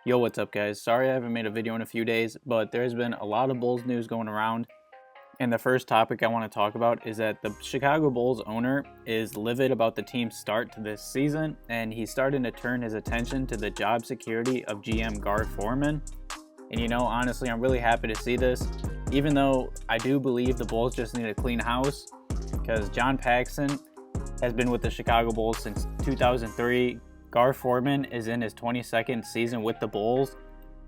Yo, what's up guys? Sorry I haven't made a video in a few days, but there's been a lot of Bulls news going around. And the first topic I want to talk about is that the Chicago Bulls owner is livid about the team's start to this season, and he's starting to turn his attention to the job security of GM Gar Forman. And you know, honestly, I'm really happy to see this, even though I do believe the Bulls just need a clean house, because John Paxson has been with the Chicago Bulls since 2003. Gar Forman is in his 22nd season with the Bulls,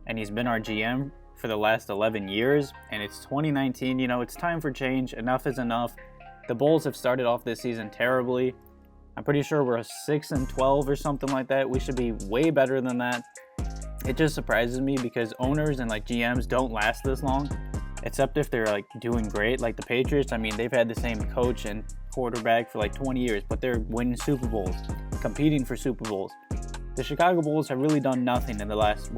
and he's been our GM for the last 11 years, and it's 2019. You know, it's time for change. Enough is enough. The Bulls have started off this season terribly. I'm pretty sure we're 6-12 or something like that. We should be way better than that. It just surprises me because owners and like GMs don't last this long, except if they're like doing great, like the Patriots. I mean, they've had the same coach and quarterback for like 20 years, but they're winning Super Bowls, competing for Super Bowls. The Chicago Bulls have really done nothing in the last,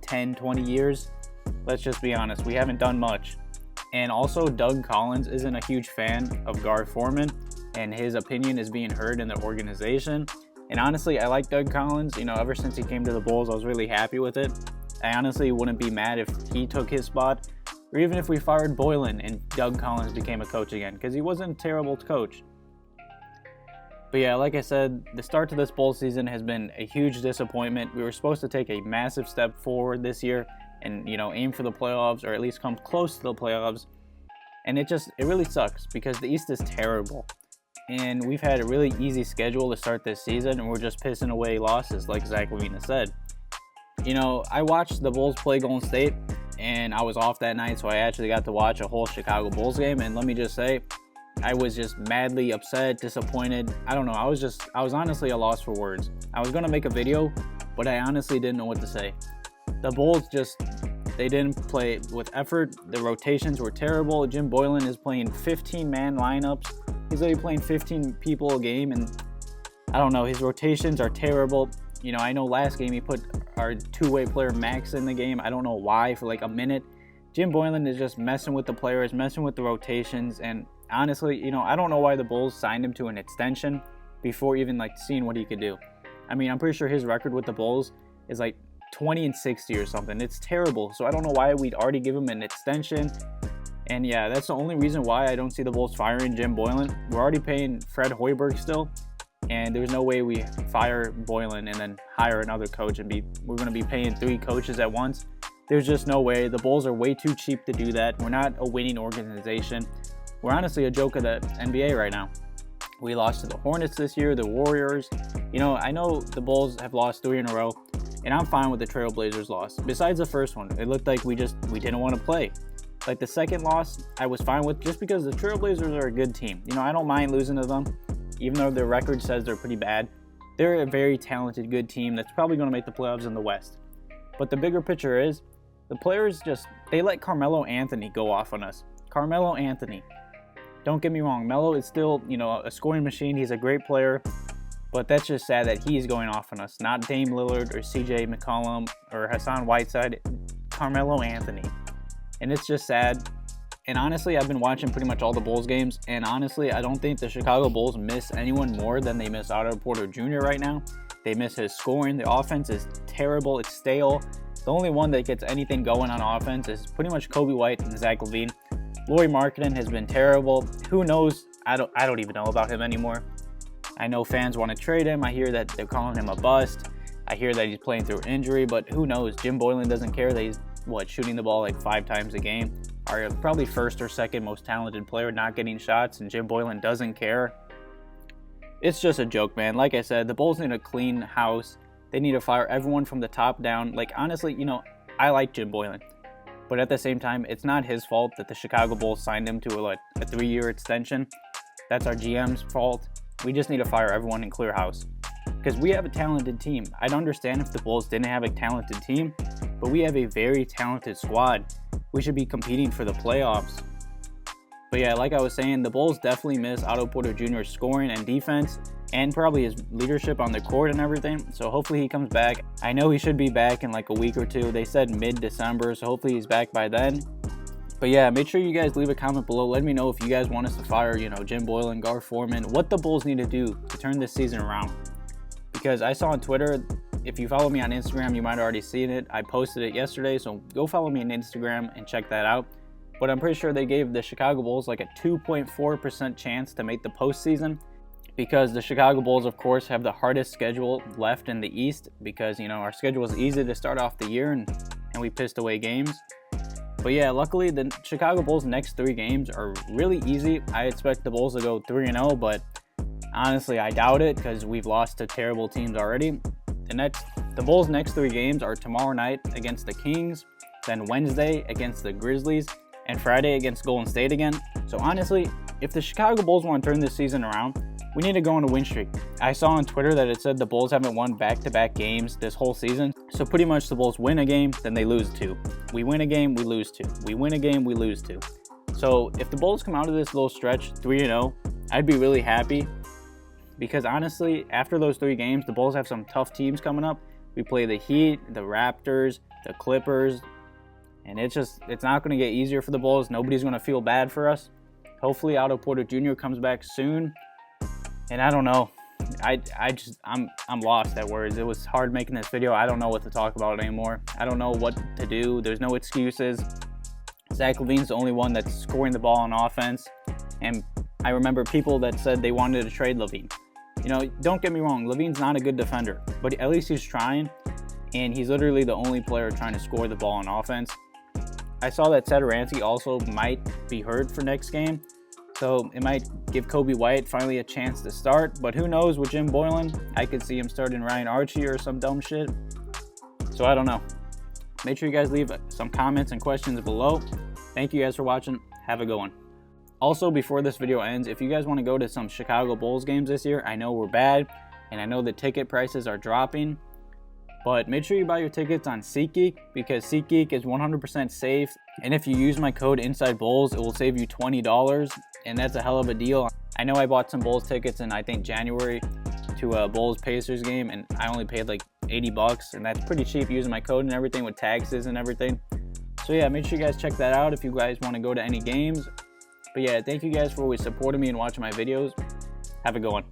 10, 20 years? Let's just be honest, we haven't done much. And also, Doug Collins isn't a huge fan of Gar Forman, and his opinion is being heard in the organization. And honestly, I like Doug Collins. You know, ever since he came to the Bulls, I was really happy with it. I honestly wouldn't be mad if he took his spot, or even if we fired Boylen and Doug Collins became a coach again, because he wasn't a terrible coach. But yeah, like I said, the start to this Bulls season has been a huge disappointment. We were supposed to take a massive step forward this year and, you know, aim for the playoffs, or at least come close to the playoffs. And it really sucks because the East is terrible. And we've had a really easy schedule to start this season, and we're just pissing away losses, like Zach LaVine said. You know, I watched the Bulls play Golden State, and I was off that night, so I actually got to watch a whole Chicago Bulls game. And let me just say, I was just madly upset, disappointed. I don't know. I was honestly a loss for words. I was going to make a video, but I honestly didn't know what to say. The Bulls they didn't play with effort. The rotations were terrible. Jim Boylen is playing 15-man lineups. He's only playing 15 people a game, and I don't know. His rotations are terrible. You know, I know last game he put our two-way player Max in the game. I don't know why, for like a minute. Jim Boylen is just messing with the players, messing with the rotations, and honestly, you know, I don't know why the Bulls signed him to an extension before even like seeing what he could do. I mean, I'm pretty sure his record with the Bulls is like 20-60 or something. It's terrible. So I don't know why we'd already give him an extension. And yeah, that's the only reason why I don't see the Bulls firing Jim Boylen. We're already paying Fred Hoiberg still, and there's no way we fire Boylen and then hire another coach and we're going to be paying 3 coaches at once. There's just no way. The Bulls are way too cheap to do that. We're not a winning organization. We're honestly a joke of the NBA right now. We lost to the Hornets this year, the Warriors. You know, I know the Bulls have lost 3 in a row, and I'm fine with the Trailblazers loss. Besides the first one, it looked like we didn't want to play. Like the second loss, I was fine with just because the Trailblazers are a good team. You know, I don't mind losing to them, even though their record says they're pretty bad. They're a very talented, good team that's probably going to make the playoffs in the West. But the bigger picture is, the players they let Carmelo Anthony go off on us. Carmelo Anthony. Don't get me wrong, Melo is still, you know, a scoring machine. He's a great player, but that's just sad that he's going off on us. Not Dame Lillard or CJ McCollum or Hassan Whiteside, Carmelo Anthony. And it's just sad. And honestly, I've been watching pretty much all the Bulls games, and honestly, I don't think the Chicago Bulls miss anyone more than they miss Otto Porter Jr. right now. They miss his scoring. The offense is terrible. It's stale. The only one that gets anything going on offense is pretty much Coby White and Zach LaVine. Lauri Markkanen has been terrible. Who knows? I don't even know about him anymore. I know fans want to trade him. I hear that they're calling him a bust. I hear that he's playing through injury, but who knows? Jim Boylen doesn't care that he's, shooting the ball like 5 times a game. Our probably first or second most talented player not getting shots, and Jim Boylen doesn't care. It's just a joke, man. Like I said, the Bulls need a clean house. They need to fire everyone from the top down. Like, honestly, you know, I like Jim Boylen. But at the same time, it's not his fault that the Chicago Bulls signed him to a 3-year extension. That's our GM's fault. We just need to fire everyone and clear house. Because we have a talented team. I'd understand if the Bulls didn't have a talented team, but we have a very talented squad. We should be competing for the playoffs. But yeah, like I was saying, the Bulls definitely miss Otto Porter Jr.'s scoring and defense. and probably his leadership on the court and everything. So hopefully he comes back. I know he should be back in like a week or two. They said mid-December, so hopefully he's back by then. But yeah, make sure you guys leave a comment below. Let me know if you guys want us to fire, Jim Boylen, Gar Forman, what the Bulls need to do to turn this season around. Because I saw on Twitter, if you follow me on Instagram, you might have already seen it. I posted it yesterday, so go follow me on Instagram and check that out. But I'm pretty sure they gave the Chicago Bulls like a 2.4% chance to make the postseason, because the Chicago Bulls, of course, have the hardest schedule left in the East, because, our schedule was easy to start off the year and we pissed away games. But yeah, luckily the Chicago Bulls' next 3 games are really easy. I expect the Bulls to go 3-0, but honestly, I doubt it because we've lost to terrible teams already. The Bulls' next 3 games are tomorrow night against the Kings, then Wednesday against the Grizzlies, and Friday against Golden State again. So honestly, if the Chicago Bulls want to turn this season around, we need to go on a win streak. I saw on Twitter that it said the Bulls haven't won back-to-back games this whole season. So pretty much the Bulls win a game, then they lose 2. We win a game, we lose 2. We win a game, we lose 2. So if the Bulls come out of this little stretch 3-0, I'd be really happy. Because honestly, after those 3 games, the Bulls have some tough teams coming up. We play the Heat, the Raptors, the Clippers. And it's not going to get easier for the Bulls. Nobody's going to feel bad for us. Hopefully Otto Porter Jr. comes back soon. And I don't know. I'm lost at words. It was hard making this video. I don't know what to talk about anymore. I don't know what to do. There's no excuses. Zach LaVine's the only one that's scoring the ball on offense. And I remember people that said they wanted to trade LaVine. Don't get me wrong. LaVine's not a good defender, but at least he's trying. And he's literally the only player trying to score the ball on offense. I saw that Satoransky also might be hurt for next game. So it might give Coby White finally a chance to start. But who knows with Jim Boylen? I could see him starting Ryan Archie or some dumb shit. So I don't know. Make sure you guys leave some comments and questions below. Thank you guys for watching. Have a good one. Also, before this video ends, if you guys want to go to some Chicago Bulls games this year, I know we're bad. And I know the ticket prices are dropping. But make sure you buy your tickets on SeatGeek, because SeatGeek is 100% safe. And if you use my code InsideBulls, it will save you $20. And that's a hell of a deal. I know I bought some Bulls tickets in, I think, January to a Bulls-Pacers game. And I only paid like $80. And that's pretty cheap using my code and everything with taxes and everything. So yeah, make sure you guys check that out if you guys want to go to any games. But yeah, thank you guys for always supporting me and watching my videos. Have a good one.